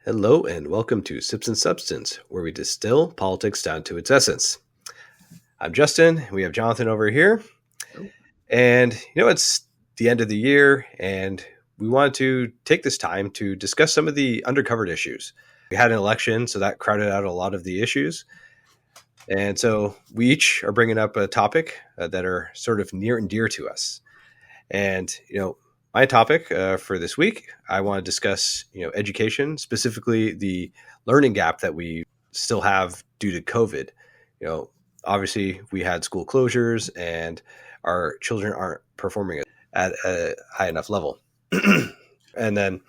Hello and welcome to Sips and Substance, where we distill politics down to its essence. I'm Justin. We have Jonathan over here. And, it's the end of the year, and we wanted to take this time to discuss some of the undercovered issues. We had an election, so that crowded out a lot of the issues. And so we each are bringing up a topic that are sort of near and dear to us. And, my topic for this week, I want to discuss, education, specifically the learning gap that we still have due to COVID. Obviously we had school closures and our children aren't performing at a high enough level. And then,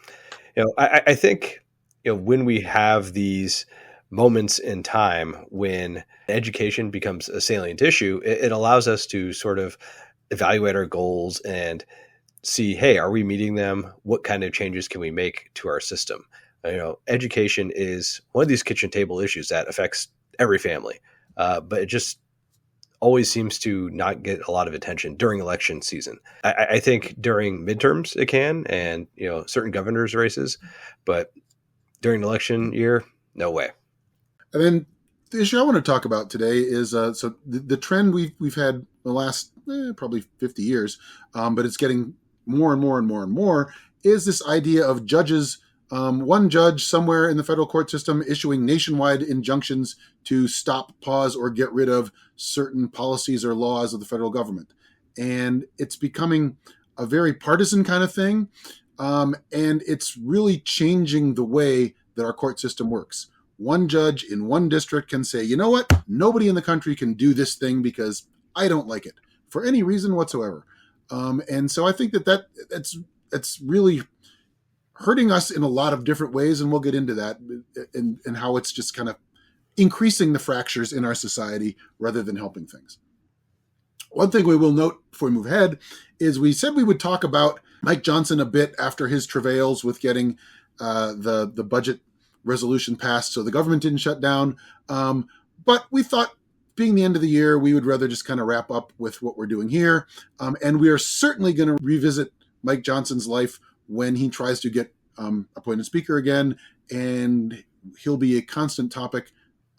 I think, when we have these moments in time when education becomes a salient issue, it allows us to sort of evaluate our goals and see, hey, are we meeting them? What kind of changes can we make to our system? Education is one of these kitchen table issues that affects every family, but it just always seems to not get a lot of attention during election season. I think during midterms it can, and certain governors' races, but during election year, no way. And then the issue I want to talk about today is so the trend we've had the last probably 50 years, but it's getting more and more and more and more, is this idea of judges, one judge somewhere in the federal court system issuing nationwide injunctions to stop, pause, or get rid of certain policies or laws of the federal government. And it's becoming a very partisan kind of thing, and it's really changing the way that our court system works. One judge in one district can say, you know what, nobody in the country can do this thing because I don't like it for any reason whatsoever. And so I think that's really hurting us in a lot of different ways, and we'll get into that and how it's just kind of increasing the fractures in our society rather than helping things. One thing we will note before we move ahead is we said we would talk about Mike Johnson a bit after his travails with getting the budget resolution passed so the government didn't shut down. But we thought, being the end of the year, we would rather just kind of wrap up with what we're doing here. And we are certainly going to revisit Mike Johnson's life when he tries to get appointed speaker again. And he'll be a constant topic,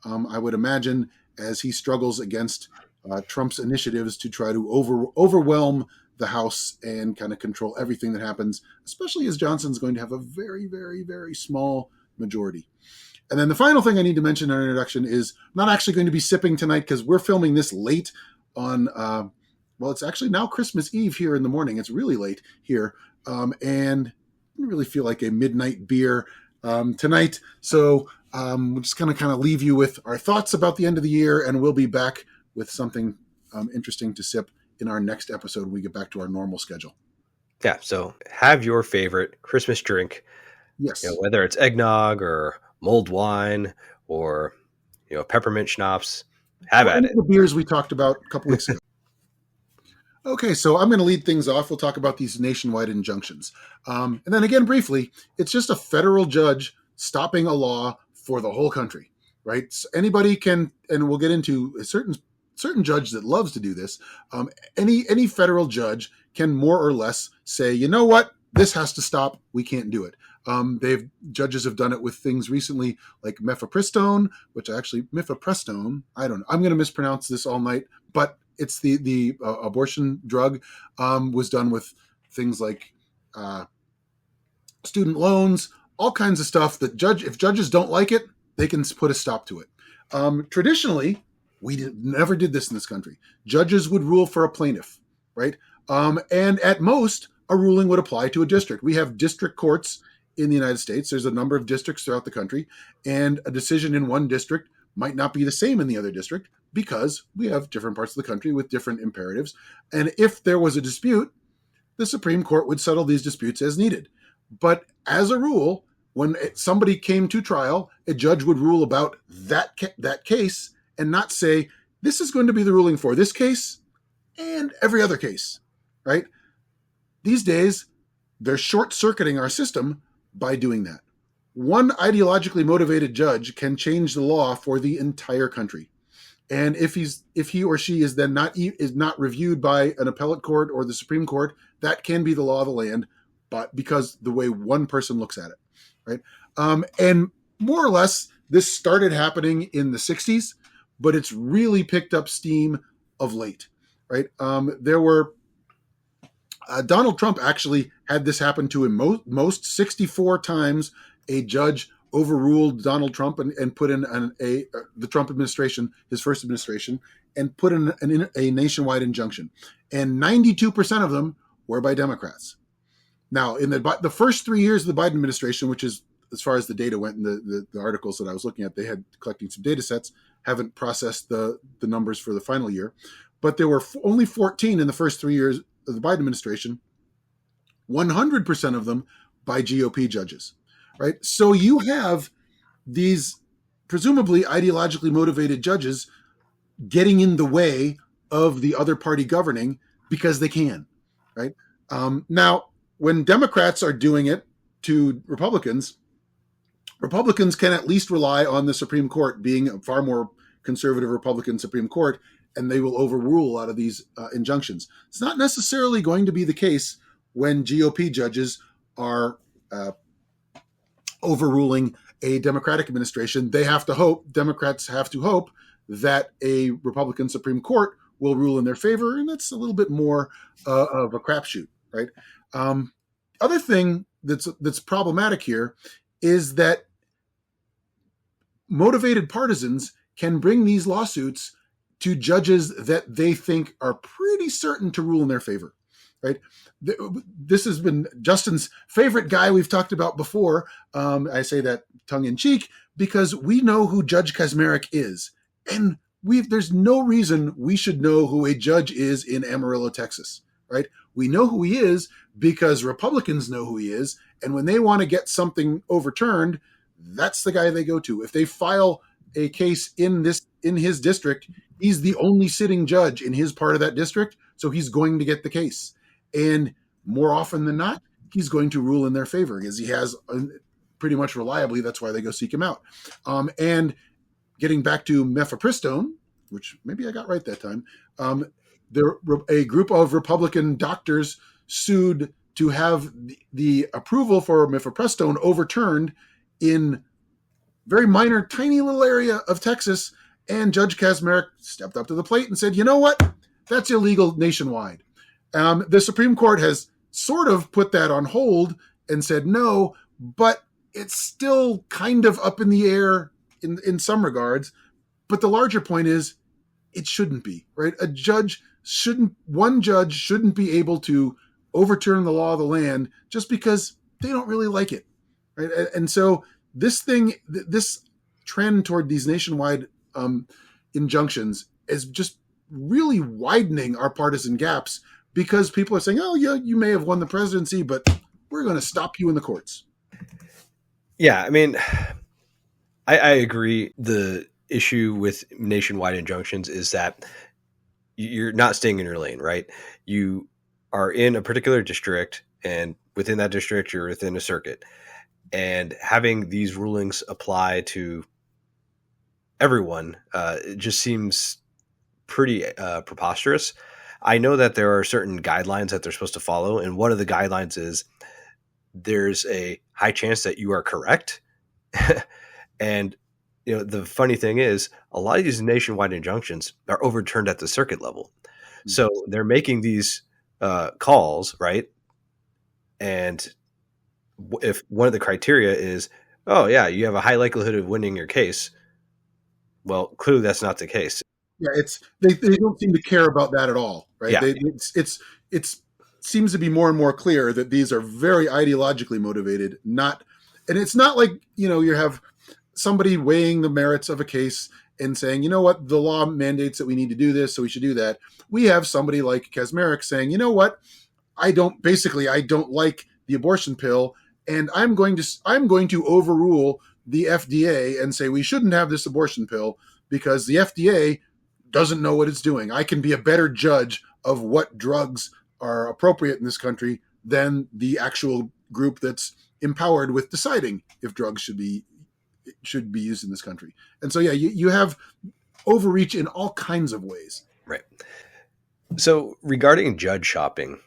I would imagine, as he struggles against Trump's initiatives to try to overwhelm the House and kind of control everything that happens, especially as Johnson's going to have a very, very, very small majority. And then the final thing I need to mention in our introduction is I'm not actually going to be sipping tonight because we're filming this late on, it's actually now Christmas Eve here in the morning. It's really late here. And I don't really feel like a midnight beer tonight. So we're just going to kind of leave you with our thoughts about the end of the year, and we'll be back with something interesting to sip in our next episode when we get back to our normal schedule. Yeah, so have your favorite Christmas drink. Yes. Whether it's eggnog or mulled wine or peppermint schnapps, have at it. The beers we talked about a couple weeks ago. Okay, so I'm going to lead things off. We'll talk about these nationwide injunctions. And then again, briefly, it's just a federal judge stopping a law for the whole country, right? So anybody can, and we'll get into a certain judge that loves to do this. Any federal judge can more or less say, you know what, this has to stop. We can't do it. Judges have done it with things recently like mifepristone, mifepristone. I don't know. I'm going to mispronounce this all night, but it's the abortion drug. Was done with things like student loans, all kinds of stuff that if judges don't like it, they can put a stop to it. Traditionally, we never did this in this country. Judges would rule for a plaintiff, right? And at most, a ruling would apply to a district. We have district courts in the United States. There's a number of districts throughout the country, and a decision in one district might not be the same in the other district because we have different parts of the country with different imperatives. And if there was a dispute, the Supreme Court would settle these disputes as needed. But as a rule, when somebody came to trial, a judge would rule about that case and not say, this is going to be the ruling for this case and every other case, right? These days, they're short-circuiting our system by doing that. One ideologically motivated judge can change the law for the entire country. And if he or she is then not reviewed by an appellate court or the Supreme Court, that can be the law of the land, but because the way one person looks at it, right? And more or less, this started happening in the 60s, but it's really picked up steam of late, right? There were Donald Trump actually had this happen to him most 64 times. A judge overruled Donald Trump and put in the Trump administration, his first administration, and put in a nationwide injunction. And 92% of them were by Democrats. Now, in the first 3 years of the Biden administration, which is as far as the data went in the articles that I was looking at, they had collecting some data sets, haven't processed the numbers for the final year. But there were only 14 in the first 3 years of the Biden administration, 100% of them by GOP judges, right? So you have these presumably ideologically motivated judges getting in the way of the other party governing because they can, right? Now, when Democrats are doing it to Republicans, Republicans can at least rely on the Supreme Court being a far more conservative Republican Supreme Court, and they will overrule a lot of these injunctions. It's not necessarily going to be the case when GOP judges are overruling a Democratic administration. Democrats have to hope that a Republican Supreme Court will rule in their favor, and that's a little bit more of a crapshoot, right? Other thing that's problematic here is that motivated partisans can bring these lawsuits to judges that they think are pretty certain to rule in their favor, right? This has been Justin's favorite guy we've talked about before. I say that tongue in cheek because we know who Judge Kaczmarek is, and there's no reason we should know who a judge is in Amarillo, Texas, right? We know who he is because Republicans know who he is, and when they want to get something overturned, that's the guy they go to. If they file a case in his district, he's the only sitting judge in his part of that district, so he's going to get the case. And more often than not, he's going to rule in their favor, as he has pretty much reliably. That's why they go seek him out. And getting back to mifepristone, which maybe I got right that time, a group of Republican doctors sued to have the approval for mifepristone overturned in very minor, tiny little area of Texas. And Judge Kaczmarek stepped up to the plate and said, you know what? That's illegal nationwide. The Supreme Court has sort of put that on hold and said no, but it's still kind of up in the air in some regards. But the larger point is it shouldn't be, right? One judge shouldn't be able to overturn the law of the land just because they don't really like it, right? And so this trend toward these nationwide injunctions is just really widening our partisan gaps because people are saying, oh, yeah, you may have won the presidency, but we're going to stop you in the courts. Yeah, I mean, I agree. The issue with nationwide injunctions is that you're not staying in your lane, right? You are in a particular district, and within that district, you're within a circuit. And having these rulings apply to everyone, it just seems pretty preposterous. I know that there are certain guidelines that they're supposed to follow, and one of the guidelines is there's a high chance that you are correct. And the funny thing is, a lot of these nationwide injunctions are overturned at the circuit level. So they're making these calls, right? And if one of the criteria is, oh yeah, you have a high likelihood of winning your case, well, clearly that's not the case. Yeah, they don't seem to care about that at all, right? Yeah. It seems to be more and more clear that these are very ideologically motivated, and it's not like you have somebody weighing the merits of a case and saying, you know what, the law mandates that we need to do this, so we should do that. We have somebody like Kaczmarek saying, you know what, I don't like the abortion pill, and I'm going to overrule the FDA and say we shouldn't have this abortion pill because the FDA doesn't know what it's doing. I can be a better judge of what drugs are appropriate in this country than the actual group that's empowered with deciding if drugs should be used in this country. And so, yeah, you have overreach in all kinds of ways. Right. So regarding judge shopping,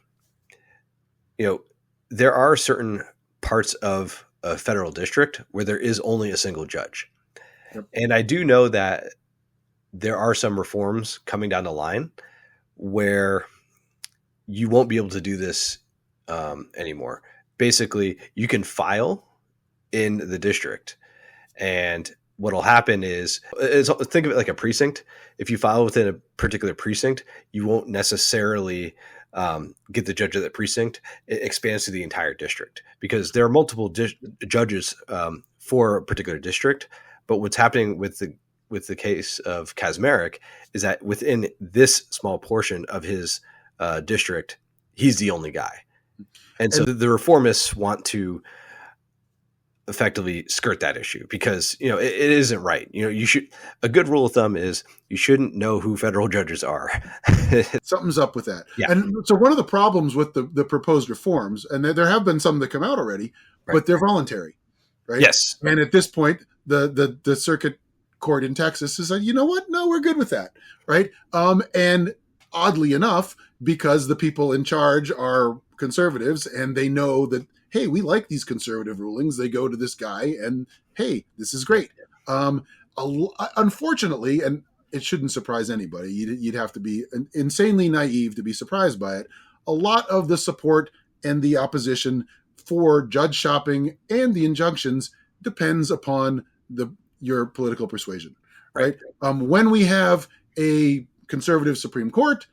there are certain parts of a federal district where there is only a single judge. Yep. And I do know that there are some reforms coming down the line where you won't be able to do this anymore. Basically, you can file in the district, and what'll happen is think of it like a precinct. If you file within a particular precinct, you won't necessarily get the judge of that precinct. It expands to the entire district because there are multiple judges for a particular district. But what's happening with the case of Kaczmarek is that within this small portion of his district, he's the only guy. And so the reformists want to effectively skirt that issue because, it isn't right. A good rule of thumb is you shouldn't know who federal judges are. Something's up with that. Yeah. And so one of the problems with the proposed reforms, and there have been some that come out already, Right. but they're voluntary, right? Yes. And at this point, the circuit court in Texas is like, you know what? No, we're good with that, right? And oddly enough, because the people in charge are conservatives and they know that, hey, we like these conservative rulings, they go to this guy and, hey, this is great. Unfortunately, and it shouldn't surprise anybody, you'd have to be insanely naive to be surprised by it, a lot of the support and the opposition for judge shopping and the injunctions depends upon your political persuasion, right? When we have a conservative Supreme Court,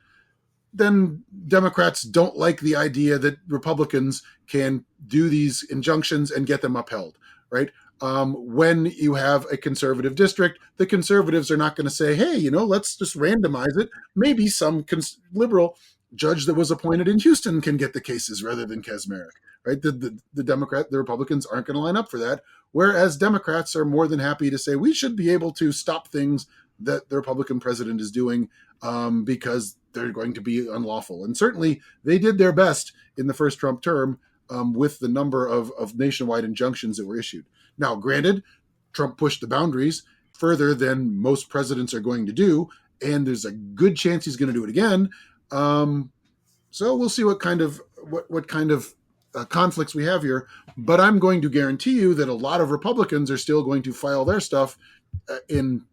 then Democrats don't like the idea that Republicans can do these injunctions and get them upheld, right? When you have a conservative district, the conservatives are not going to say, hey, let's just randomize it. Maybe some liberal judge that was appointed in Houston can get the cases rather than Kaczmarek, right? The Republicans aren't going to line up for that. Whereas Democrats are more than happy to say we should be able to stop things that the Republican president is doing because they're going to be unlawful. And certainly they did their best in the first Trump term with the number of nationwide injunctions that were issued. Now, granted, Trump pushed the boundaries further than most presidents are going to do, and there's a good chance he's going to do it again. So we'll see what kind of conflicts we have here. But I'm going to guarantee you that a lot of Republicans are still going to file their stuff in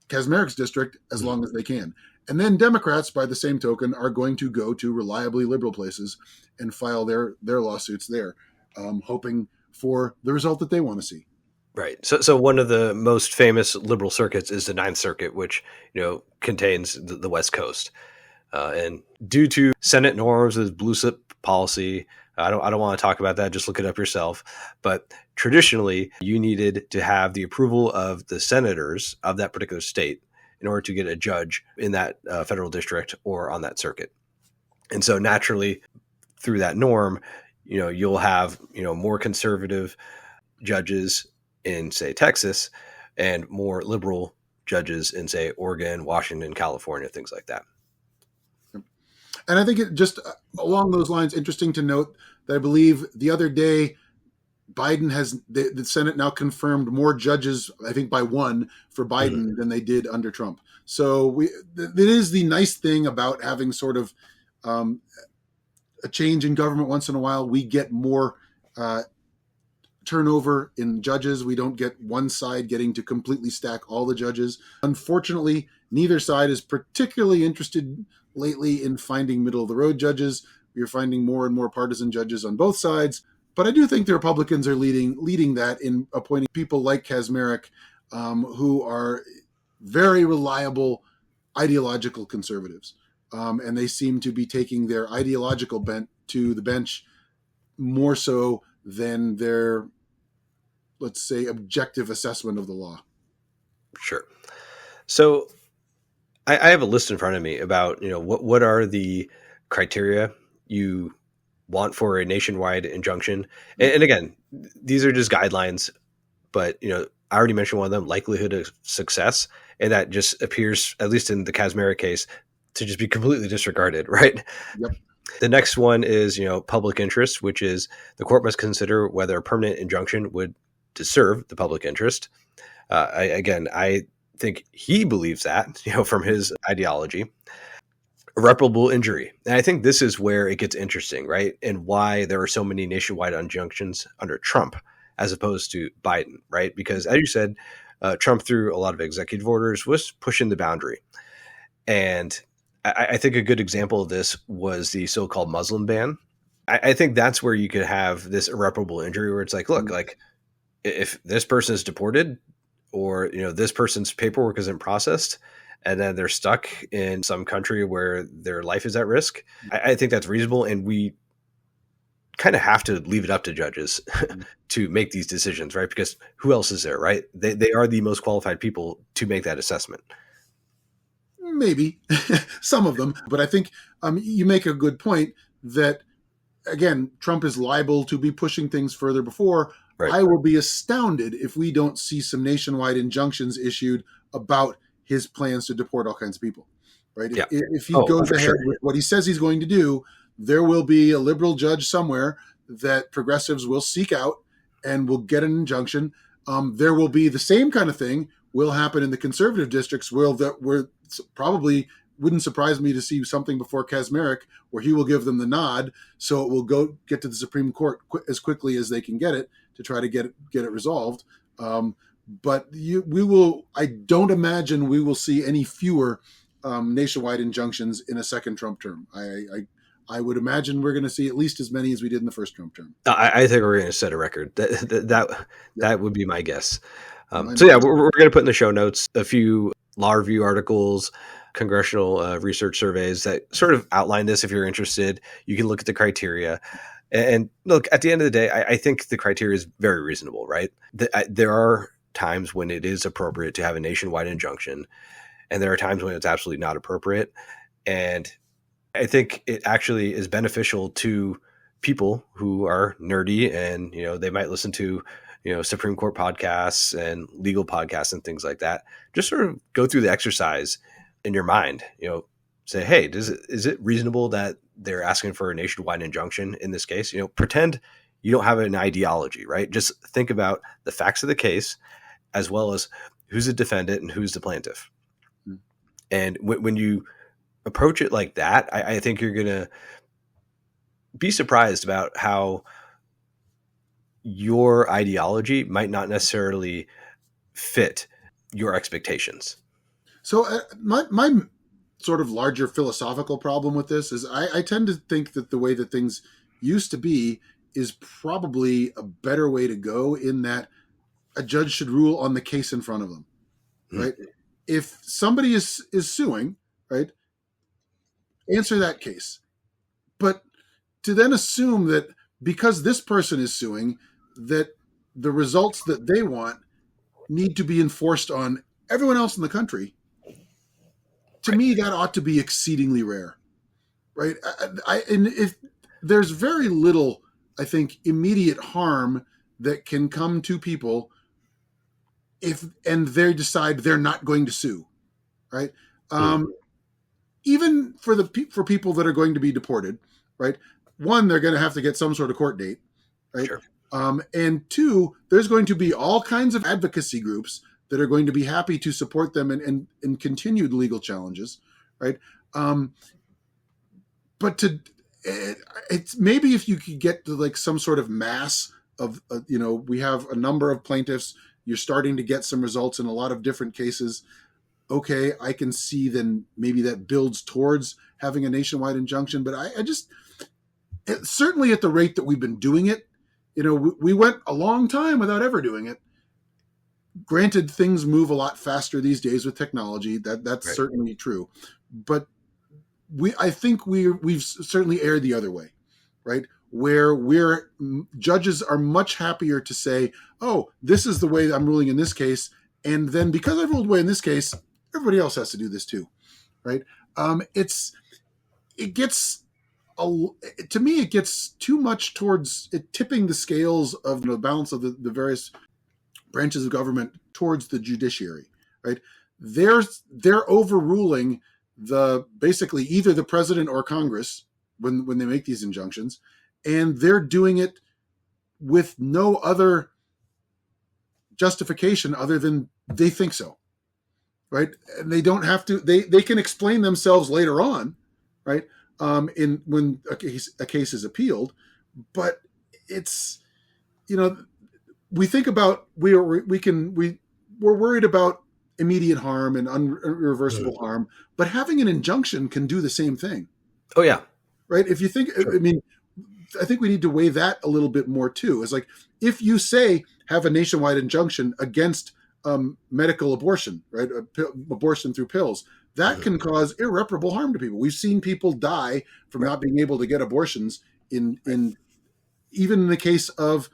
Kaczmarek's district as long as they can. And then Democrats, by the same token, are going to go to reliably liberal places and file their lawsuits there, hoping for the result that they want to see. Right. So one of the most famous liberal circuits is the Ninth Circuit, which contains the West Coast. And due to Senate norms, the blue slip policy, I don't want to talk about that. Just look it up yourself. But traditionally, you needed to have the approval of the senators of that particular state in order to get a judge in that federal district or on that circuit. And so naturally, through that norm, you'll have more conservative judges in, say, Texas, and more liberal judges in, say, Oregon, Washington, California, things like that. And I think it just along those lines, interesting to note that I believe the other day, Biden has the Senate now confirmed more judges, I think by one for Biden than they did under Trump. So it is the nice thing about having sort of a change in government once in a while. We get more turnover in judges. We don't get one side getting to completely stack all the judges. Unfortunately, neither side is particularly interested lately in finding middle of the road judges. We are finding more and more partisan judges on both sides. But I do think the Republicans are leading that in appointing people like Kaczmarek, who are very reliable ideological conservatives. And they seem to be taking their ideological bent to the bench more so than their, let's say, objective assessment of the law. Sure. So I have a list in front of me about, what are the criteria you want for a nationwide injunction. And again, these are just guidelines, but, I already mentioned one of them, likelihood of success. And that just appears, at least in the Kaczmarek case, to just be completely disregarded, right? Yep. The next one is, public interest, which is the court must consider whether a permanent injunction would disserve the public interest. I think he believes that, from his ideology. Irreparable injury. And I think this is where it gets interesting, right? And why there are so many nationwide injunctions under Trump. as opposed to Biden, right? Because as you said, Trump through a lot of executive orders was pushing the boundary. And I think a good example of this was the so-called Muslim ban. I think that's where you could have this irreparable injury where it's like, look, like if this person is deported or, this person's paperwork isn't processed and then they're stuck in some country where their life is at risk, I think that's reasonable. And we kind of have to leave it up to judges to make these decisions, right? Because who else is there, right? They are the most qualified people to make that assessment. Maybe some of them, but I think you make a good point that, again, Trump is liable to be pushing things further before. Right. I will be astounded if we don't see some nationwide injunctions issued about his plans to deport all kinds of people, right? Yeah. If he goes ahead with what he says he's going to do, there will be a liberal judge somewhere that progressives will seek out and will get an injunction. There will be the same kind of thing will happen in the conservative districts where probably wouldn't surprise me to see something before Kaczmarek where he will give them the nod, so it will get to the Supreme Court as quickly as they can get it to try to get it resolved. But I don't imagine we will see any fewer nationwide injunctions in a second Trump term. I would imagine we're going to see at least as many as we did in the first Trump term. I think we're going to set a record. That would be my guess. So yeah, we're going to put in the show notes a few law review articles, congressional research surveys that sort of outline this. If you're interested, you can look at the criteria. And look, at the end of the day, I think the criteria is very reasonable, right? There are times when it is appropriate to have a nationwide injunction, and there are times when it's absolutely not appropriate. And I think it actually is beneficial to people who are nerdy and, they might listen to, Supreme Court podcasts and legal podcasts and things like that. Just sort of go through the exercise in your mind, say, hey, is it reasonable that they're asking for a nationwide injunction in this case? Pretend you don't have an ideology, right? Just think about the facts of the case as well as who's the defendant and who's the plaintiff. Mm-hmm. And when you approach it like that, I think you're going to be surprised about how your ideology might not necessarily fit your expectations. So my sort of larger philosophical problem with this is I tend to think that the way that things used to be is probably a better way to go, in that a judge should rule on the case in front of them, right? Mm-hmm. If somebody is suing, right, answer that case. But to then assume that because this person is suing, that the results that they want need to be enforced on everyone else in the country, to me, that ought to be exceedingly rare, right? And if there's very little, I think, immediate harm that can come to people and they decide they're not going to sue, right? Even for people that are going to be deported, right? One, they're going to have to get some sort of court date, right? Sure. And two, there's going to be all kinds of advocacy groups that are going to be happy to support them in continued legal challenges, right? But it's maybe if you could get to like some sort of mass of, we have a number of plaintiffs, you're starting to get some results in a lot of different cases. Okay, I can see then maybe that builds towards having a nationwide injunction, but I just, certainly at the rate that we've been doing it, we went a long time without ever doing it. Granted, things move a lot faster these days with technology. That's right. Certainly true. But I think we've certainly erred the other way, right? Where judges are much happier to say, oh, this is the way I'm ruling in this case. And then because I've ruled away in this case, everybody else has to do this too, right? To me, it gets too much towards it tipping the scales of the balance of the various branches of government towards the judiciary, right? They're overruling basically either the president or Congress when they make these injunctions, and they're doing it with no other justification other than they think so, right? And they don't have to. They can explain themselves later on, right? When a case is appealed, but it's we think about we're worried about immediate harm and Mhm. irreversible harm, but having an injunction can do the same thing, Oh yeah, right? If you think, sure. I mean, I think we need to weigh that a little bit more too. It's like if you say have a nationwide injunction against medical abortion, right? Abortion through pills, that Mhm. can cause irreparable harm to people. We've seen people die from Right, not being able to get abortions right. in even in the case of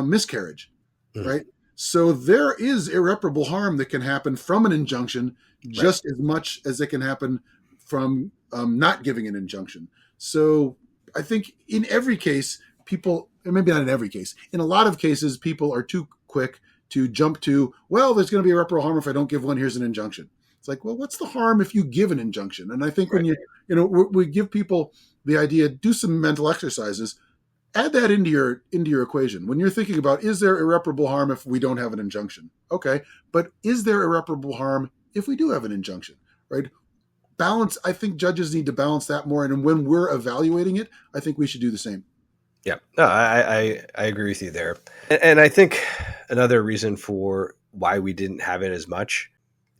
miscarriage, Mhm. right? So there is irreparable harm that can happen from an injunction Right. just as much as it can happen from not giving an injunction. So I think in every case, people, maybe not in every case, in a lot of cases, people are too quick to jump to, well, there's going to be irreparable harm if I don't give one. Here's an injunction. It's like, well, what's the harm if you give an injunction? And I think when Right. we give people the idea, do some mental exercises, add that into your equation when you're thinking about, is there irreparable harm if we don't have an injunction? Okay, but is there irreparable harm if we do have an injunction? Right? Balance. I think judges need to balance that more, and when we're evaluating it, I think we should do the same. Yeah, no, I agree with you there, and I think another reason for why we didn't have it as much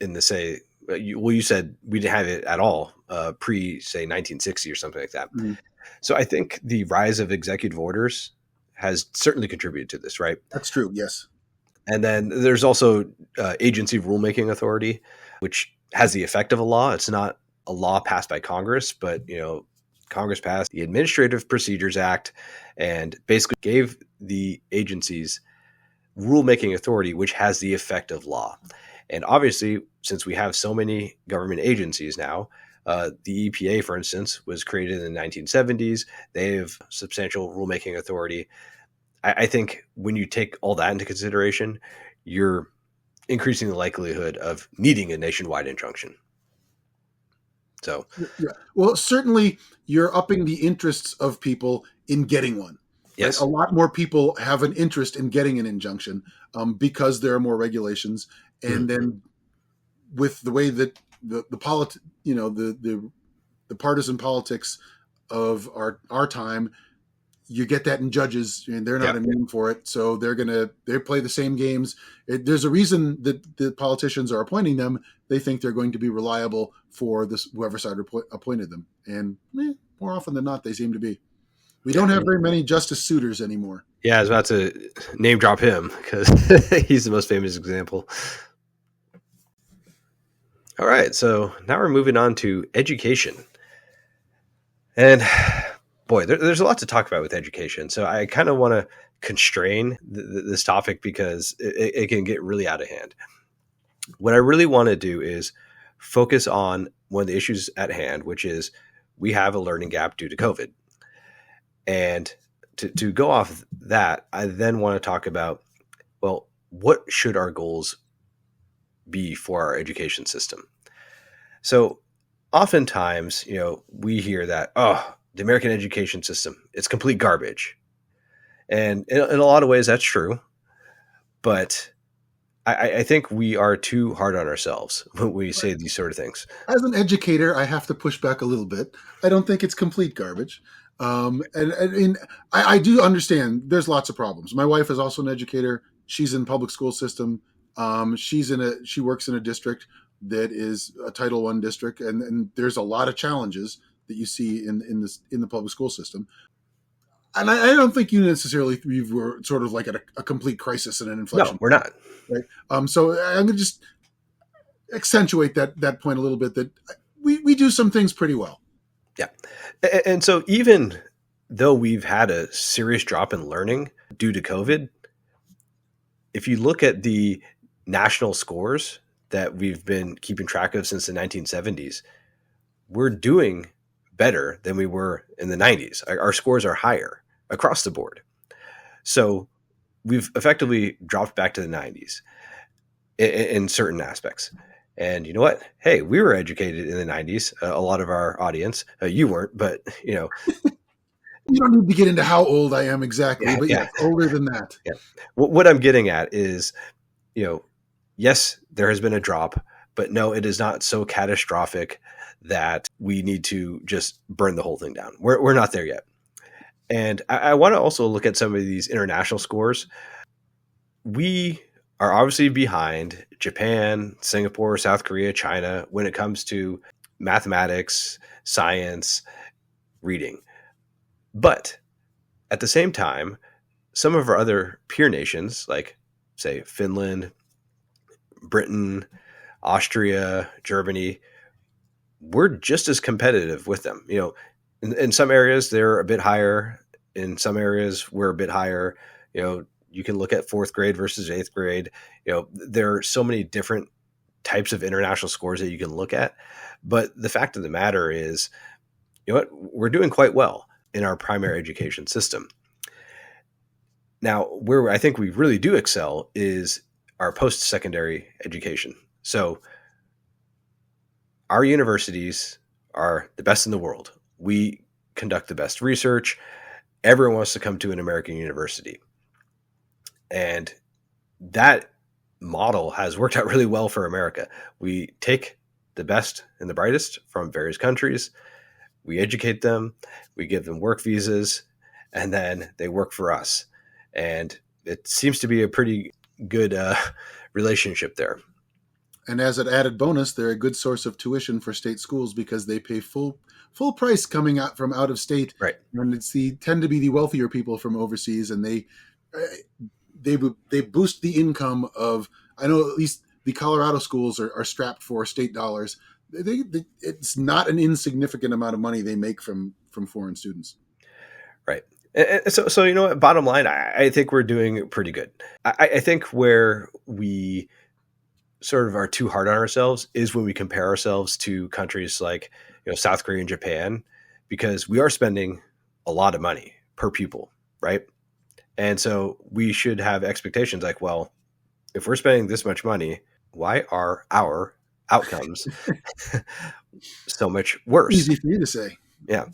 in the say, you said we didn't have it at all pre say 1960 or something like that. Mhm. So I think the rise of executive orders has certainly contributed to this, right? That's true. Yes. And then there's also agency rulemaking authority, which has the effect of a law. It's not a law passed by Congress, but Congress passed the Administrative Procedures Act and basically gave the agencies rulemaking authority, which has the effect of law. And obviously, since we have so many government agencies now, the EPA, for instance, was created in the 1970s. They have substantial rulemaking authority. I think when you take all that into consideration, you're increasing the likelihood of needing a nationwide injunction. So, Yeah. Well, certainly you're upping the interests of people in getting one, right? A yes. lot more people have an interest in getting an injunction because there are more regulations, Mhm. and then with the way that the partisan politics of our time, you get that in judges, and they're not Yeah. immune for it. So they play the same games. There's a reason that the politicians are appointing them. They think they're going to be reliable for this whoever side appointed them, and more often than not, they seem to be. We Yeah. don't have very many Justice Suitors anymore. Yeah. I was about to name drop him because he's the most famous example. All right. So now we're moving on to education. And boy, there's a lot to talk about with education. So I kind of want to constrain this topic because it can get really out of hand. What I really want to do is focus on one of the issues at hand, which is we have a learning gap due to COVID. And to go off that, I then want to talk about, well, what should our goals be for our education system? So oftentimes, we hear that, oh, the American education system, it's complete garbage. And in a lot of ways, that's true. But I think we are too hard on ourselves when we say these sort of things. As an educator, I have to push back a little bit. I don't think it's complete garbage. And I do understand there's lots of problems. My wife is also an educator. She's in public school system. She works in a district that is a Title I district, and there's a lot of challenges that you see in the public school system. And I don't think you necessarily were sort of like at a complete crisis and an No, inflection we're point, not. right? So I'm going to just accentuate that point a little bit, that we do some things pretty well. Yeah. And so even though we've had a serious drop in learning due to COVID, if you look at the national scores that we've been keeping track of since the 1970s, we're doing better than we were in the 90s. Our scores are higher across the board. So we've effectively dropped back to the 90s in certain aspects. And you know what? Hey, we were educated in the 90s. A lot of our audience, you weren't, but You don't need to get into how old I am exactly, yeah, but yeah, yes, older than that. yeah. What I'm getting at is, you know, yes, there has been a drop, but no, it is not so catastrophic that we need to just burn the whole thing down. We're not there yet. And I want to also look at some of these international scores. we are obviously behind Japan, Singapore, South Korea, China when it comes to mathematics, science, reading. But at the same time, some of our other peer nations, like, say, Finland, Britain, Austria, Germany, we're just as competitive with them. In some areas, they're a bit higher. In some areas, we're a bit higher. You can look at fourth grade versus eighth grade. There are so many different types of international scores that you can look at. But the fact of the matter is, we're doing quite well in our primary education system. Now, where I think we really do excel is our post-secondary education. So our universities are the best in the world. We conduct the best research. Everyone wants to come to an American university. And that model has worked out really well for America. We take the best and the brightest from various countries. We educate them. We give them work visas, and then they work for us. And it seems to be a pretty good relationship there. And as an added bonus, they're a good source of tuition for state schools because they pay full price coming out from out of state. Right. And tend to be the wealthier people from overseas, and they boost the income of. I know at least the Colorado schools are strapped for state dollars. It's not an insignificant amount of money they make from foreign students. Right. And so you know what? Bottom line, I think we're doing pretty good. I think where we sort of are too hard on ourselves is when we compare ourselves to countries like South Korea and Japan, because we are spending a lot of money per pupil, right? And so we should have expectations like, well, if we're spending this much money, why are our outcomes so much worse? Easy for you to say. Yeah.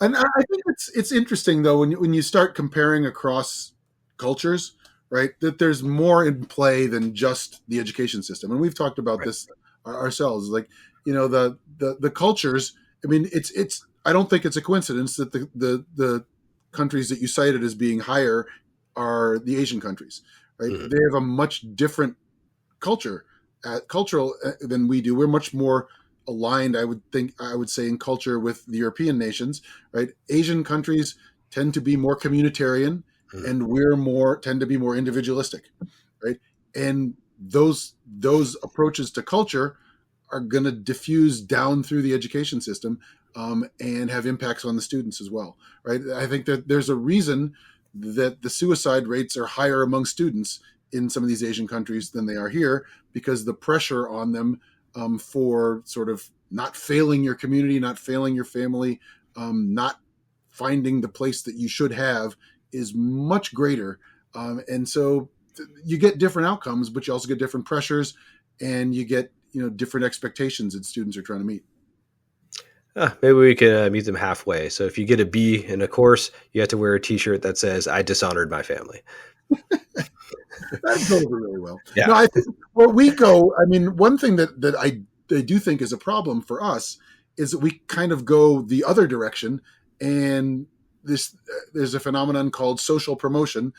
And I think it's interesting though when you start comparing across cultures, right? That there's more in play than just the education system, and we've talked about Right. this ourselves. Like the cultures. I mean, it's. I don't think it's a coincidence that the countries that you cited as being higher are the Asian countries, right? Mm-hmm. They have a much different cultural than we do. We're much more aligned, I would say, in culture with the European nations, right? Asian countries tend to be more communitarian, Mm-hmm. and tend to be more individualistic, right? And those approaches to culture are going to diffuse down through the education system, and have impacts on the students as well, right? I think that there's a reason that the suicide rates are higher among students in some of these Asian countries than they are here, because the pressure on them for sort of not failing your community, not failing your family, not finding the place that you should have is much greater. And so you get different outcomes, but you also get different pressures, and you get different expectations that students are trying to meet. Maybe we can meet them halfway. So if you get a B in a course, you have to wear a T-shirt that says "I dishonored my family." That goes over really well. Yeah. No, I think where we go, I mean, one thing that I do think is a problem for us is that we kind of go the other direction, and there's a phenomenon called social promotion.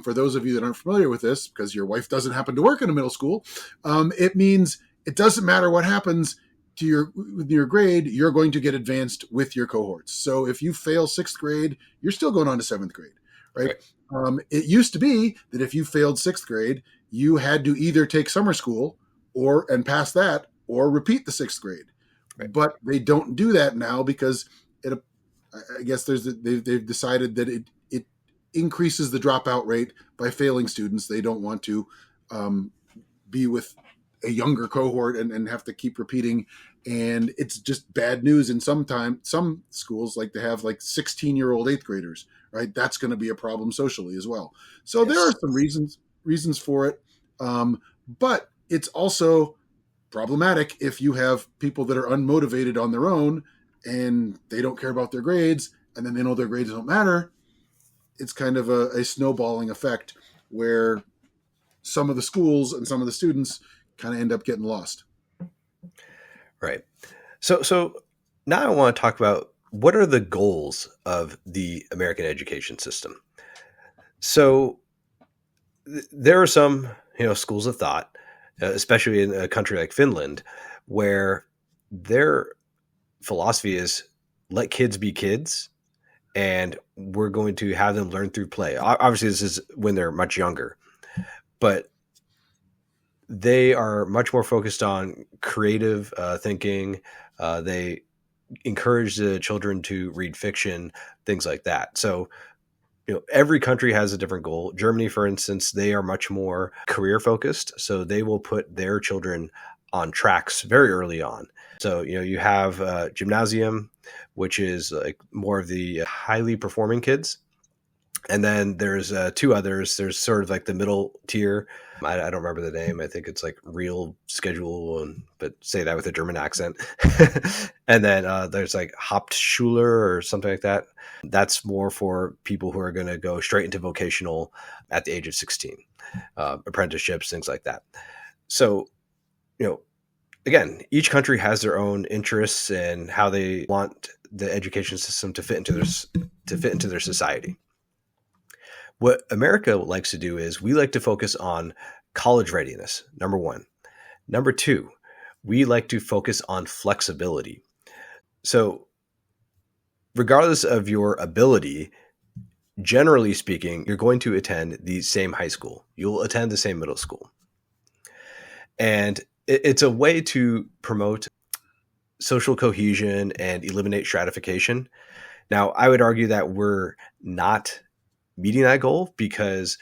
For those of you that aren't familiar with this, because your wife doesn't happen to work in a middle school, it means it doesn't matter what happens to your grade, you're going to get advanced with your cohorts. So if you fail sixth grade, you're still going on to seventh grade, right? It used to be that if you failed sixth grade, you had to either take summer school and pass that, or repeat the sixth grade. Right. But they don't do that now because I guess they've decided that it increases the dropout rate by failing students. They don't want to be with a younger cohort and have to keep repeating. And it's just bad news. And some schools like to have like 16-year-old eighth graders, right? That's going to be a problem socially as well. So There are some reasons for it. But it's also problematic if you have people that are unmotivated on their own and they don't care about their grades, and then they know their grades don't matter. It's kind of a snowballing effect where some of the schools and some of the students kind of end up getting lost. Right. So now I want to talk about what are the goals of the American education system. So there are some, schools of thought, especially in a country like Finland, where their philosophy is let kids be kids, and we're going to have them learn through play. Obviously, this is when they're much younger, but they are much more focused on creative thinking. They encourage the children to read fiction, things like that. So, every country has a different goal. Germany, for instance, they are much more career focused. So they will put their children on tracks very early on. So, you have gymnasium, which is like more of the highly performing kids. And then there's two others. There's sort of like the middle tier. I don't remember the name. I think it's like real schedule, but say that with a German accent. And then there's like Hauptschüler or something like that. That's more for people who are going to go straight into vocational at the age of 16, apprenticeships, things like that. So, again, each country has their own interests and how they want the education system to fit into their society. What America likes to do is we like to focus on college readiness, number one. Number two, we like to focus on flexibility. So regardless of your ability, generally speaking, you're going to attend the same high school. You'll attend the same middle school. And it's a way to promote social cohesion and eliminate stratification. Now, I would argue that we're not meeting that goal because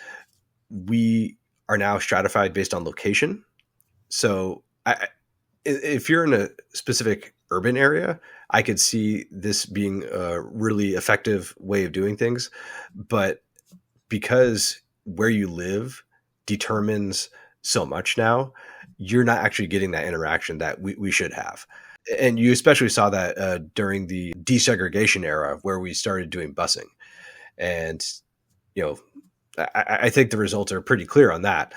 we are now stratified based on location. So if you're in a specific urban area, I could see this being a really effective way of doing things. But because where you live determines so much now, you're not actually getting that interaction that we should have. And you especially saw that during the desegregation era where we started doing busing. And I think the results are pretty clear on that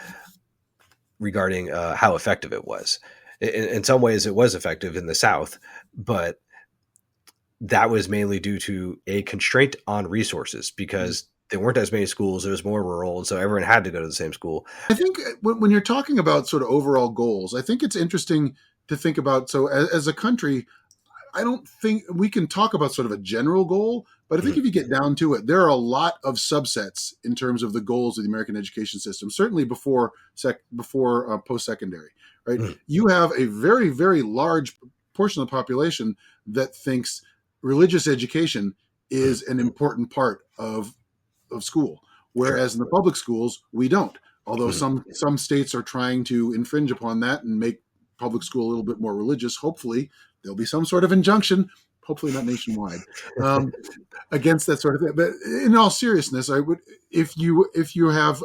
regarding how effective it was. In some ways, it was effective in the South, but that was mainly due to a constraint on resources because there weren't as many schools. It was more rural, and so everyone had to go to the same school. I think when you're talking about sort of overall goals, I think it's interesting to think about. So as a country, I don't think we can talk about sort of a general goal, but I think if you get down to it, there are a lot of subsets in terms of the goals of the American education system, certainly before post-secondary, right? You have a very, very large portion of the population that thinks religious education is an important part of school, whereas in the public schools, we don't. Although some states are trying to infringe upon that and make public school a little bit more religious. Hopefully, there'll be some sort of injunction, hopefully not nationwide, against that sort of thing. But in all seriousness, I would, if you have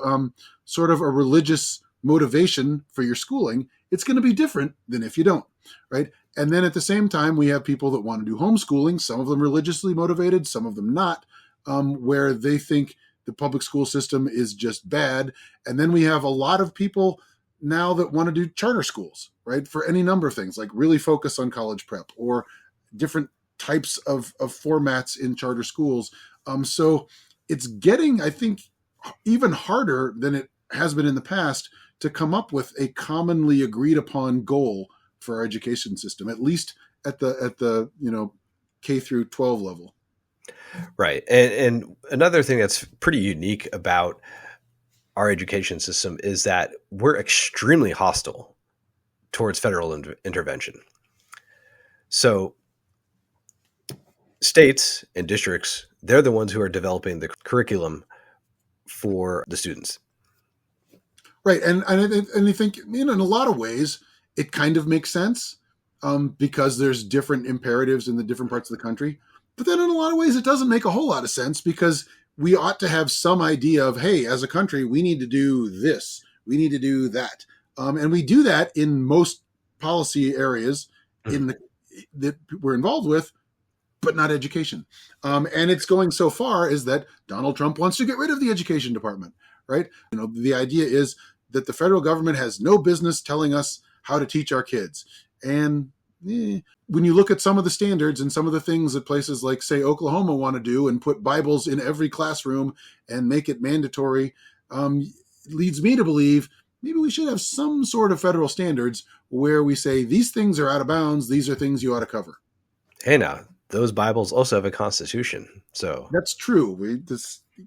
sort of a religious motivation for your schooling, it's going to be different than if you don't, right? And then at the same time, we have people that want to do homeschooling, some of them religiously motivated, some of them not, where they think the public school system is just bad. And then we have a lot of people now that want to do charter schools, right? For any number of things, like really focus on college prep or different types of formats in charter schools. So it's getting, I think, even harder than it has been in the past to come up with a commonly agreed upon goal for our education system, at least at the K through 12 level. Right. And another thing that's pretty unique about our education system is that we're extremely hostile towards federal intervention. So states and districts, they're the ones who are developing the curriculum for the students. Right. And I think, in a lot of ways, it kind of makes sense because there's different imperatives in the different parts of the country. But then in a lot of ways, it doesn't make a whole lot of sense because we ought to have some idea of, hey, as a country, we need to do this, we need to do that. And we do that in most policy areas that we're involved with, but not education. And it's going so far as that Donald Trump wants to get rid of the education department, right? The idea is that the federal government has no business telling us how to teach our kids. And when you look at some of the standards and some of the things that places like, say, Oklahoma want to do and put Bibles in every classroom and make it mandatory, leads me to believe maybe we should have some sort of federal standards where we say these things are out of bounds, these are things you ought to cover. Hey, now those Bibles also have a constitution, so That's true.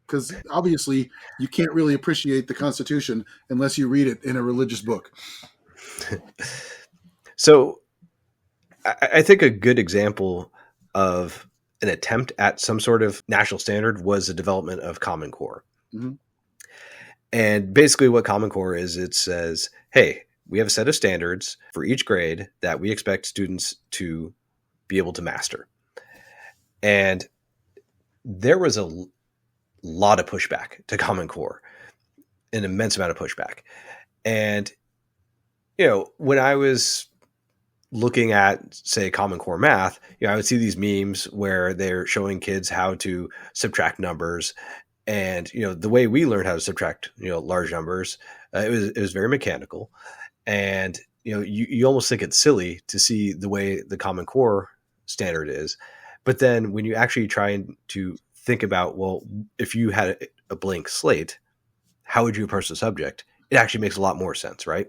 Because obviously you can't really appreciate the Constitution unless you read it in a religious book. so I think a good example of an attempt at some sort of national standard was the development of Common Core. Mm-hmm. And basically, what Common Core is, it says, hey, we have a set of standards for each grade that we expect students to be able to master. And there was a lot of pushback to Common Core, an immense amount of pushback. And, when I was looking at, say, Common Core math, I would see these memes where they're showing kids how to subtract numbers. And, the way we learned how to subtract, large numbers, it was very mechanical. And, you almost think it's silly to see the way the Common Core standard is. But then when you actually try to think about, well, if you had a blank slate, how would you approach the subject? It actually makes a lot more sense, right?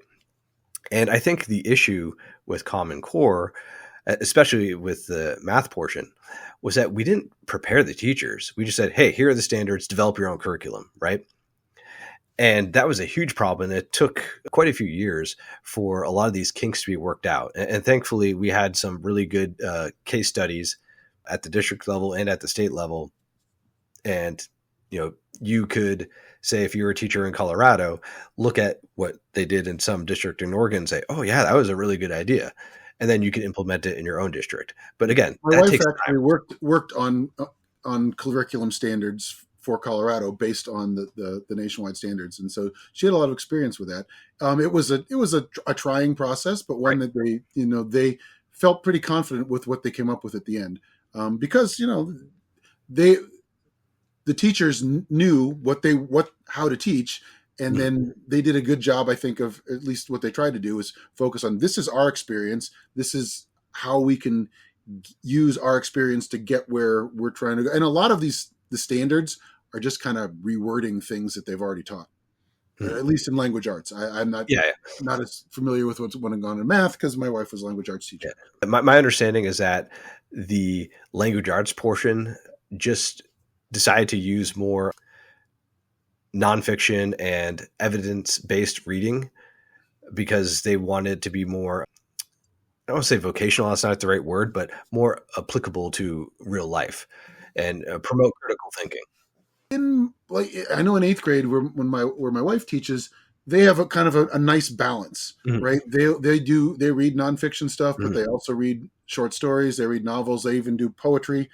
And I think the issue with Common Core, especially with the math portion, was that we didn't prepare the teachers. We just said, hey, here are the standards, develop your own curriculum, right? And that was a huge problem. It took quite a few years for a lot of these kinks to be worked out. And thankfully, we had some really good case studies at the district level and at the state level. And, you could say, if you were a teacher in Colorado, look at what they did in some district in Oregon and say, oh, yeah, that was a really good idea. And then you can implement it in your own district. But again, My that wife takes actually time. worked on curriculum standards for Colorado based on the nationwide standards, and so she had a lot of experience with that. It was a trying process, but one Right. that they felt pretty confident with what they came up with at the end, because they the teachers knew how to teach, and Mhm. then they did a good job, I think, of at least what they tried to do is focus on this is our experience, this is how we can use our experience to get where we're trying to go. And a lot of the standards are just kind of rewording things that they've already taught, Mhm. at least in language arts. I'm not Yeah. not as familiar with what's going on in math because my wife was a language arts Yeah. teacher. My understanding is that the language arts portion just decided to use more nonfiction and evidence based reading because they wanted to be more, I don't want to say vocational, that's not the right word, but more applicable to real life and promote critical thinking. In like I know in eighth grade where my wife teaches, they have a kind of a nice balance, Mhm. right? They read nonfiction stuff, but Mhm. they also read short stories, they read novels, they even do poetry,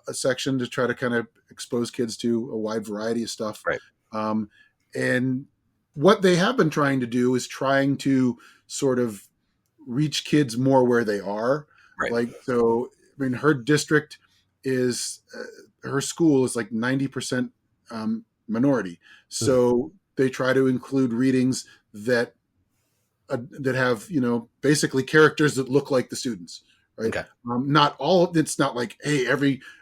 a section to try to kind of expose kids to a wide variety of stuff. Right. um, and what they have been trying to do is trying to sort of reach kids more where they are. Right. Like, so, I mean, her district is her school is like 90% minority. Mhm. So they try to include readings that have basically characters that look like the students, right? Okay. Not all. It's not like, hey,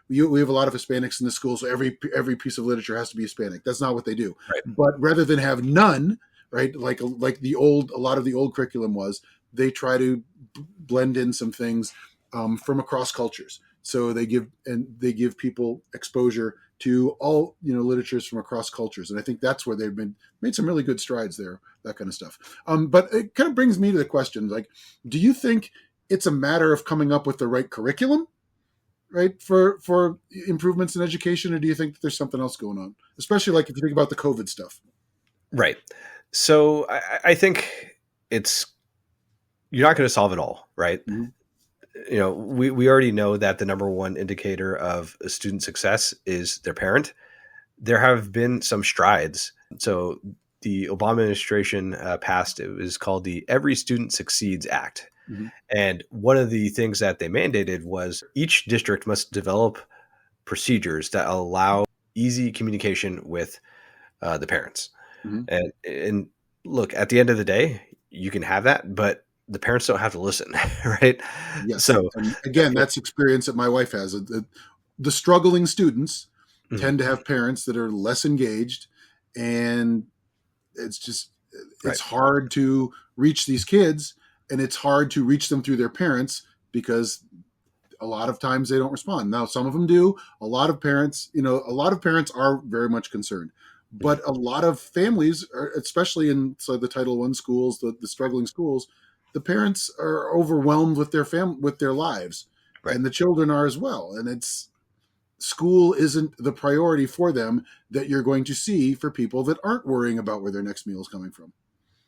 we have a lot of Hispanics in the school, so every piece of literature has to be Hispanic. That's not what they do. Right. But rather than have none, right, like a lot of the old curriculum was, they try to blend in some things from across cultures. So they give people exposure to all literatures from across cultures, and I think that's where they've made some really good strides there. That kind of stuff. But it kind of brings me to the question: like, do you think it's a matter of coming up with the right curriculum, right, for improvements in education, or do you think that there's something else going on? Especially like if you think about the COVID stuff. Right. So I think it's, you're not going to solve it all, right? Mm-hmm. We already know that the number one indicator of a student success is their parent. There have been some strides. So the Obama administration passed, it was called the Every Student Succeeds Act. Mm-hmm. And one of the things that they mandated was each district must develop procedures that allow easy communication with the parents. Mm-hmm. And look, at the end of the day, you can have that, but the parents don't have to listen, right? Yes, So, and again, that's experience that my wife has. The struggling students mhm, tend to have parents that are less engaged, and it's just, Right. it's hard to reach these kids, and it's hard to reach them through their parents because a lot of times they don't respond. Now, some of them do. A lot of parents, a lot of parents are very much concerned, Mhm. but a lot of families, especially in the Title I schools, the struggling schools, the parents are overwhelmed with with their lives, Right. and the children are as well. And it's school isn't the priority for them that you're going to see for people that aren't worrying about where their next meal is coming from.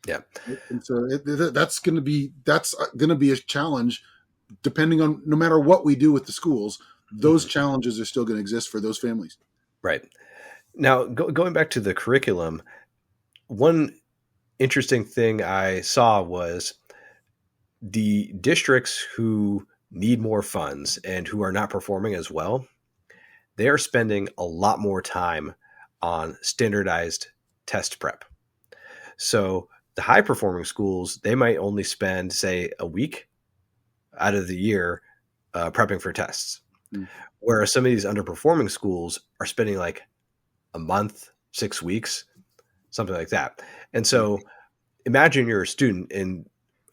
Yeah. And so that's going to be a challenge, depending on, no matter what we do with the schools, those Mhm. challenges are still going to exist for those families. Right. Now, going back to the curriculum, one interesting thing I saw was the districts who need more funds and who are not performing as well, they are spending a lot more time on standardized test prep. So the high performing schools, they might only spend, say, a week out of the year prepping for tests. Mm. Whereas some of these underperforming schools are spending like a month, 6 weeks, something like that. And Mm. so imagine you're a student in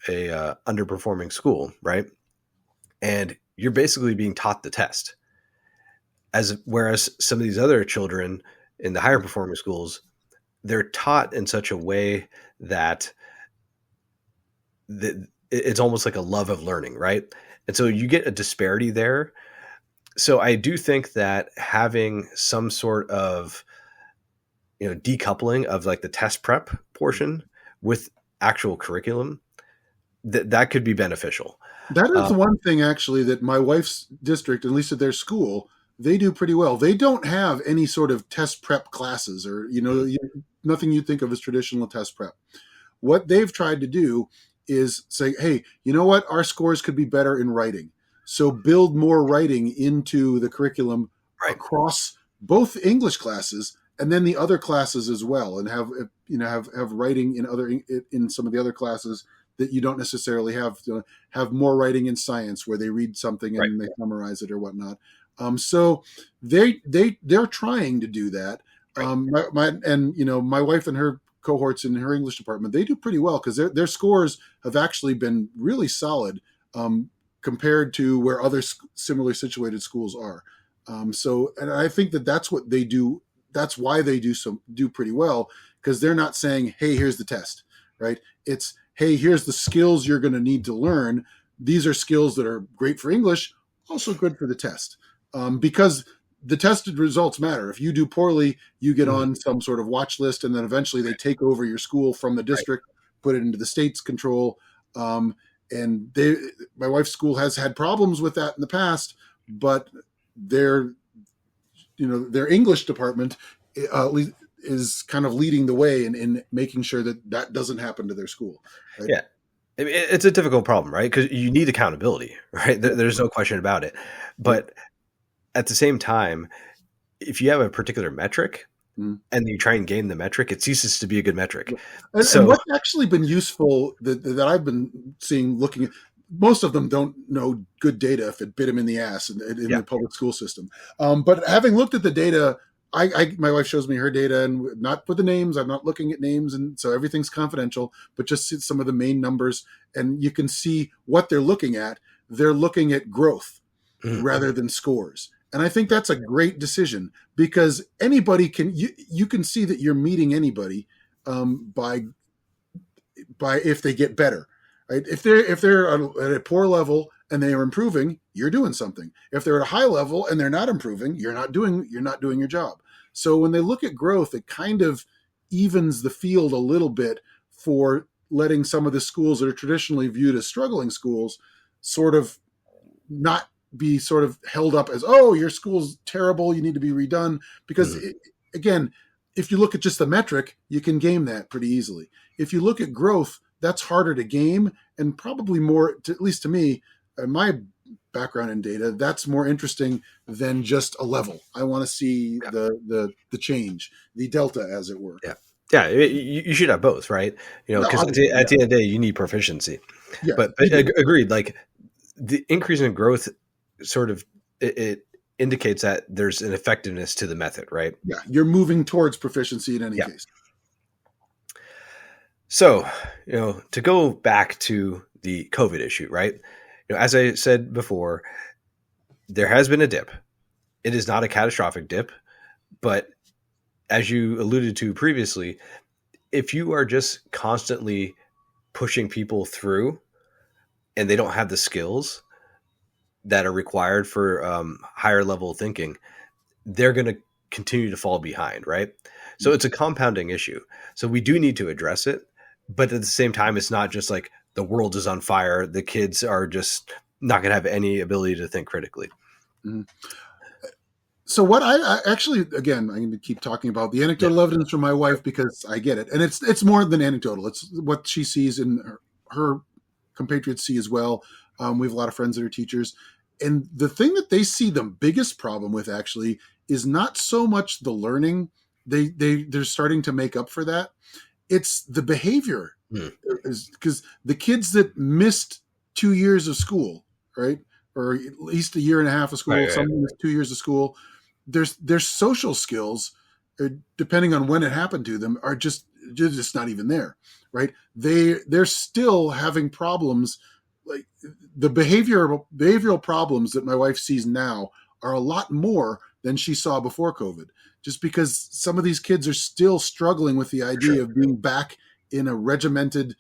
a underperforming school, right? And you're basically being taught the test. As whereas some of these other children in the higher performing schools, they're taught in such a way that it's almost like a love of learning, right? And so you get a disparity there. So I do think that having some sort of decoupling of like the test prep portion with actual curriculum, that could be beneficial. That is Uh, the one thing, actually, that my wife's district, at least at their school, they do pretty well. They don't have any sort of test prep classes, or nothing you think of as traditional test prep. What they've tried to do is say, hey, you know what? Our scores could be better in writing. So build more writing into the curriculum right, across both English classes and then the other classes as well, and have writing in some of the other classes that you don't necessarily have more writing in science, where they read something right, and they summarize it or whatnot. So they're trying to do that. right. My wife and her cohorts in her English department, they do pretty well because their scores have actually been really solid, compared to where other similar situated schools are. And I think that that's what they do. That's why they do pretty well, because they're not saying, "Hey, here's the test," right? It's, "Hey, here's the skills you're going to need to learn. These are skills that are great for English, also good for the test," because the tested results matter. If you do poorly, you get Mhm. on some sort of watch list, and then eventually they take over your school from the Right. district, put it into the state's control. And my wife's school has had problems with that in the past, but their their English department is kind of leading the way in making sure that that doesn't happen to their school, right? Yeah. It's a difficult problem, right? Because you need accountability, right? Yeah. There's no question about it. Yep. But at the same time, if you have a particular metric Mm. and you try and game the metric, it ceases to be a good metric. And So, what's actually been useful that I've been seeing, looking at, most of them don't know good data if it bit them in the ass in yeah, the public school system. But having looked at the data, my wife shows me her data, and not with the names. I'm not looking at names, and so everything's confidential. But just some of the main numbers, and you can see what they're looking at. They're looking at growth Mhm. rather than scores. And I think that's a great decision, because anybody you can see that you're meeting anybody, by if they get better, right? If they're at a poor level and they are improving, you're doing something. If they're at a high level and they're not improving, you're not doing your job. So when they look at growth, it kind of evens the field a little bit for letting some of the schools that are traditionally viewed as struggling schools sort of not be sort of held up as, oh, your school's terrible, you need to be redone. Because Mhm. again, if you look at just the metric, you can game that pretty easily. If you look at growth, that's harder to game, and probably more, at least to me, my background in data, that's more interesting than just a level. I want to see Yeah, the change, the delta, as it were. yeah, yeah. You should have both, right? Yeah, Because obviously, at yeah, the end of the day, you need proficiency. yeah, But you do. agreed. Like the increase in growth, sort of, it indicates that there's an effectiveness to the method, right? Yeah, you're moving towards proficiency in any Yeah. case. So, to go back to the COVID issue, right? As I said before, there has been a dip. It is not a catastrophic dip, but as you alluded to previously, if you are just constantly pushing people through and they don't have the skills that are required for higher level thinking, they're going to continue to fall behind, right? So it's a compounding issue. So we do need to address it, but at the same time, it's not just like the world is on fire. The kids are just not going to have any ability to think critically. Mhm. So what I actually, again, I'm going to keep talking about the Yeah, anecdotal evidence from my wife because I get it, and it's more than anecdotal. It's what she sees and her compatriots see as well. We have a lot of friends that are teachers, and the thing that they see the biggest problem with actually is not so much the learning. They're starting to make up for that. It's the behavior, Hmm. because the kids that missed 2 years of school, right, or at least a year and a half of Right, school, right, some missed 2 years of school, their social skills, depending on when it happened to them, are just not even there, right? They're still having problems. Like the behavioral problems that my wife sees now are a lot more than she saw before COVID, just because some of these kids are still struggling with the for sure. idea of being back in a regimented,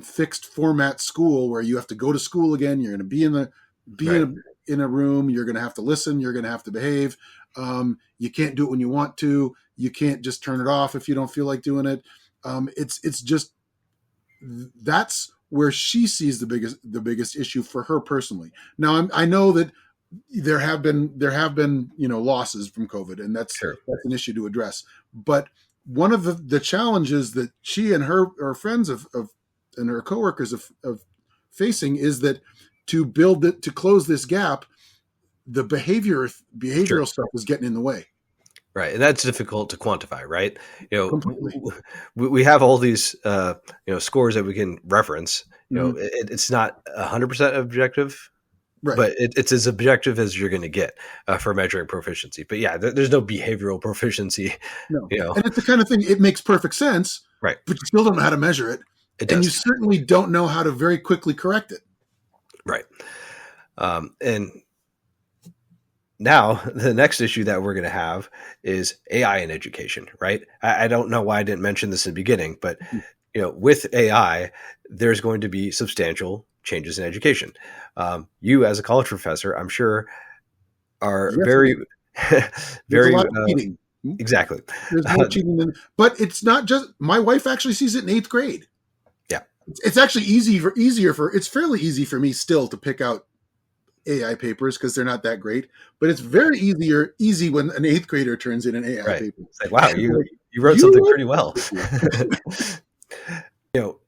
fixed format school where you have to go to school again. You're going to be Right, in a room. You're going to have to listen. You're going to have to behave. You can't do it when you want to. You can't just turn it off if you don't feel like doing it. It's just that's where she sees the biggest issue for her personally. Now I know that there have been losses from COVID, and sure. that's an issue to address. But one of the challenges that she and her friends of and her coworkers of facing is that to close this gap, the Sure. behavioral stuff is getting in the way Right, and that's difficult to quantify, right? completely. We have all these scores that we can reference. Mhm. It's not 100% objective, Right. but it's as objective as you're going to get for measuring proficiency. But yeah, there's no behavioral proficiency. No. You know, And it's the kind of thing, it makes perfect sense, right? but you still don't know how to measure it. It And you does, certainly don't know how to very quickly correct it. right? And now the next issue that we're going to have is AI in education, right? I don't know why I didn't mention this in the beginning, but with AI, there's going to be substantial changes in education. You, as a college professor, I'm sure, are Yes, very, there's a very lot of cheating. exactly. There's more cheating than, but it's not just, my wife actually sees it in eighth grade. Yeah, It's actually it's fairly easy for me still to pick out AI papers because they're not that great, but it's very easy when an eighth grader turns in an AI right. paper. It's like, wow, Like, you wrote you something wrote pretty well. this year. you know,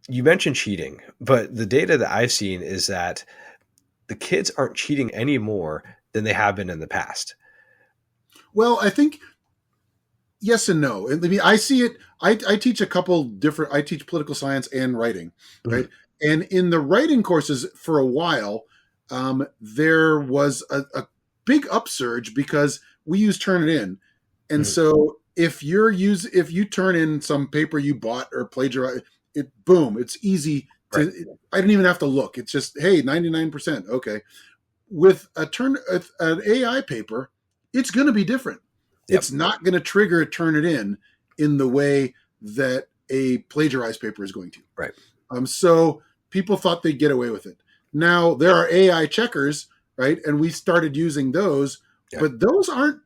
you mentioned cheating, but the data that I've seen is that the kids aren't cheating any more than they have been in the past. Well, I think yes and no. I mean, I see it. I teach a couple different. I teach political science and writing, right? Mhm. And in the writing courses, for a while, there was a big upsurge because we use Turnitin, and Mhm. so if you turn in some paper you bought or plagiarize, boom, it's easy Right. to. I didn't even have to look. It's just, hey, 99%, okay. With an AI paper, it's going to be different. Yep. It's not going to trigger a Turnitin in the way that a plagiarized paper is going to. Right. So people thought they'd get away with it. Now there are AI checkers, right? And we started using those, Yeah. but those aren't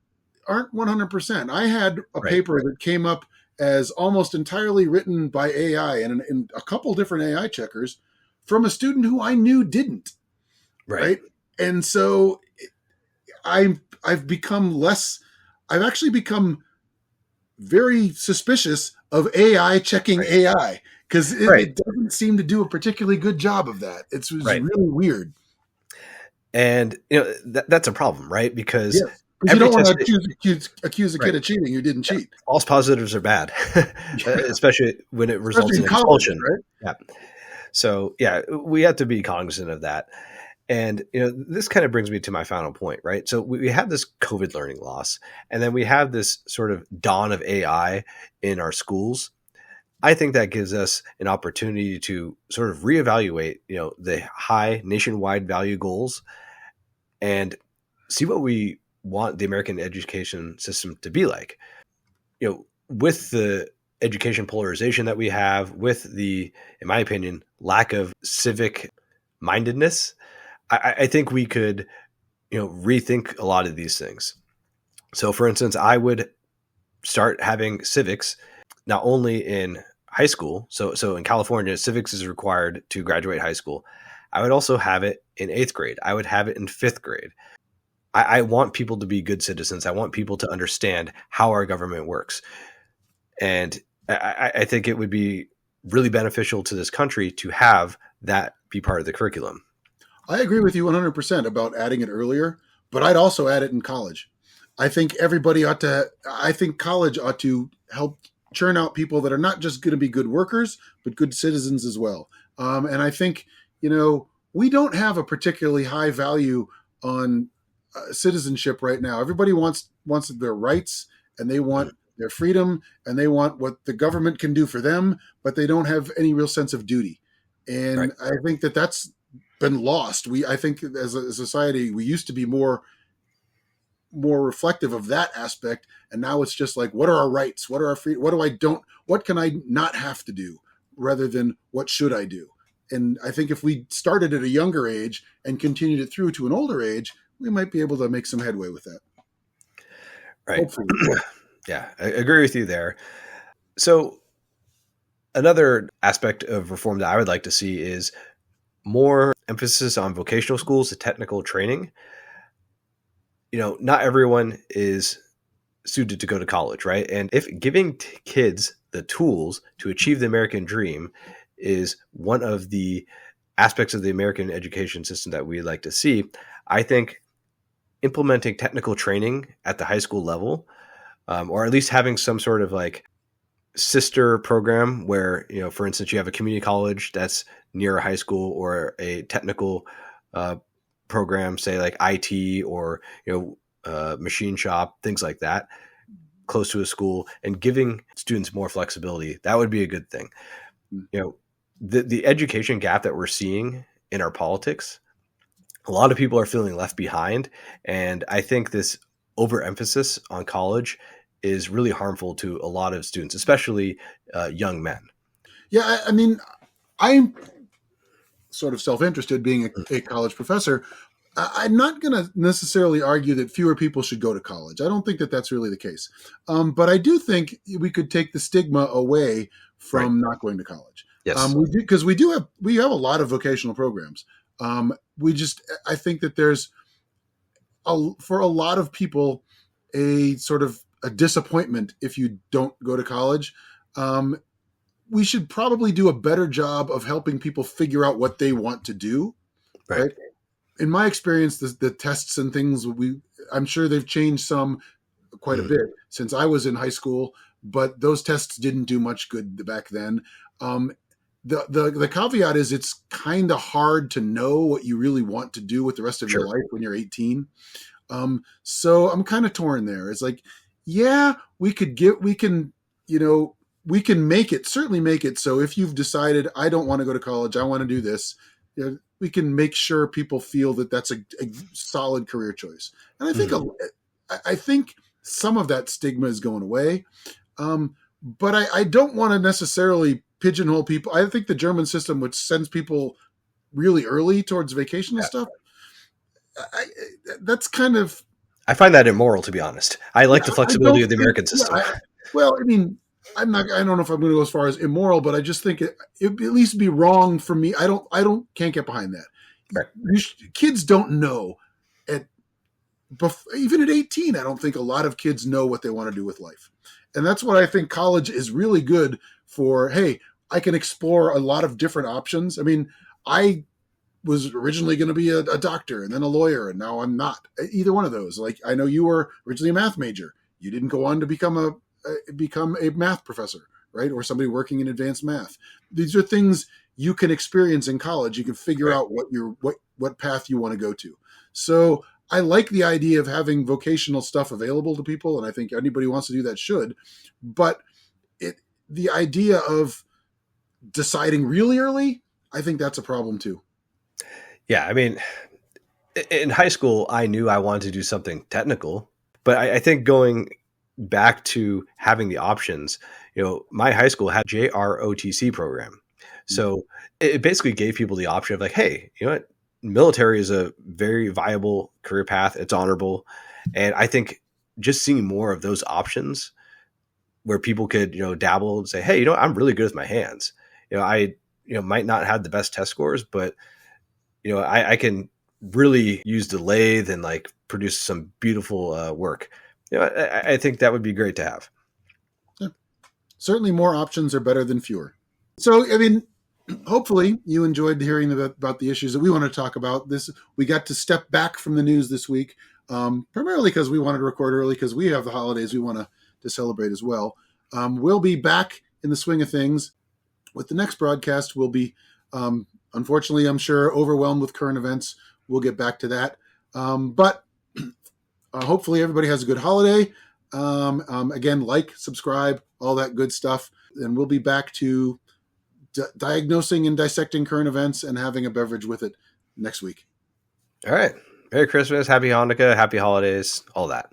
100%. I had a Right. paper that came up as almost entirely written by AI and in a couple different AI checkers from a student who I knew didn't, Right. right? And so I've become less. I've actually become very suspicious of AI checking Right. AI because Right. it doesn't seem to do a particularly good job of that. It's Right. really weird. And that's a problem, right? Because Yes, because you every don't want test, to accuse a right? kid of cheating who didn't Yeah, cheat, false positives are bad, especially when it results especially in in college, expulsion. right? Yeah. So yeah, we have to be cognizant of that. And this kind of brings me to my final point, right? So we have this COVID learning loss, and then we have this sort of dawn of AI in our schools. I think that gives us an opportunity to sort of reevaluate, the high nationwide value goals and see what we want the American education system to be like. With the education polarization that we have, with the, in my opinion, lack of civic mindedness, I think we could, rethink a lot of these things. So, for instance, I would start having civics not only in high school. So in California, civics is required to graduate high school. I would also have it in eighth grade. I would have it in fifth grade. I want people to be good citizens. I want people to understand how our government works. And I think it would be really beneficial to this country to have that be part of the curriculum. I agree with you 100% about adding it earlier, but I'd also add it in college. I think college ought to help churn out people that are not just going to be good workers, but good citizens as well. And I think, we don't have a particularly high value on citizenship right now. Everybody wants their rights, and they want their freedom, and they want what the government can do for them, but they don't have any real sense of duty. Right. And I think that that's been lost. I think as a society, we used to be more reflective of that aspect, and now it's just like, what are our rights? What are our free? What can I not have to do, rather than what should I do? And I think if we started at a younger age and continued it through to an older age, we might be able to make some headway with that. Right. Hopefully. Yeah, I agree with you there. So another aspect of reform that I would like to see is more emphasis on vocational schools, the technical training. Not everyone is suited to go to college, right? And if giving kids the tools to achieve the American dream is one of the aspects of the American education system that we like to see, I think implementing technical training at the high school level, or at least having some sort of like sister program where, for instance, you have a community college that's near a high school, or a technical program, say like IT, or, machine shop, things like that, close to a school, and giving students more flexibility. That would be a good thing. The education gap that we're seeing in our politics, a lot of people are feeling left behind. And I think this overemphasis on college is really harmful to a lot of students, especially young men. Yeah, I mean, I'm sort of self-interested being a college professor. I'm not going to necessarily argue that fewer people should go to college. I don't think that that's really the case. But I do think we could take the stigma away Right. from not going to college. Yes. Because we have a lot of vocational programs. I think that there's for a lot of people a sort of a disappointment if you don't go to college. We should probably do a better job of helping people figure out what they want to do. Right. In my experience, the tests and things, I'm sure they've changed some quite a bit since I was in high school, but those tests didn't do much good back then. The caveat is it's kind of hard to know what you really want to do with the rest of your life when you're 18. So I'm kind of torn there. It's like, yeah, we can certainly make it. So if you've decided, I don't want to go to college, I want to do this, we can make sure people feel that that's a solid career choice. And I think some of that stigma is going away. But I don't want to necessarily pigeonhole people. I think the German system, which sends people really early towards vocational stuff, that's kind of... I find that immoral, to be honest. I like the flexibility of the American system. I mean, I don't know if I'm going to go as far as immoral, but I just think it at least be wrong for me. Can't get behind that. Right. Kids don't know even at 18. I don't think a lot of kids know what they want to do with life. And that's what I think college is really good for. Hey, I can explore a lot of different options. I mean, I was originally going to be a doctor and then a lawyer, and now I'm not either one of those. Like, I know you were originally a math major. You didn't go on to become a math professor, right? Or somebody working in advanced math. These are things you can experience in college. You can figure out what path you want to go to. So I like the idea of having vocational stuff available to people, and I think anybody who wants to do that should. But the idea of deciding really early, I think that's a problem too. Yeah, I mean, in high school, I knew I wanted to do something technical, but I think going back to having the options, my high school had JROTC program. So it basically gave people the option of like, hey, you know what? Military is a very viable career path. It's honorable. And I think just seeing more of those options where people could, dabble and say, hey, I'm really good with my hands. I, might not have the best test scores, but, I can really use the lathe and like produce some beautiful work. I think that would be great to have. Yeah. Certainly more options are better than fewer. So, I mean, hopefully you enjoyed hearing about the issues that we want to talk about. We got to step back from the news this week, primarily because we wanted to record early because we have the holidays we want to celebrate as well. We'll be back in the swing of things with the next broadcast. We'll be, unfortunately, I'm sure, overwhelmed with current events. We'll get back to that. But hopefully everybody has a good holiday. Again, like, subscribe, all that good stuff. And we'll be back to diagnosing and dissecting current events and having a beverage with it next week. All right. Merry Christmas, Happy Hanukkah, Happy Holidays, all that.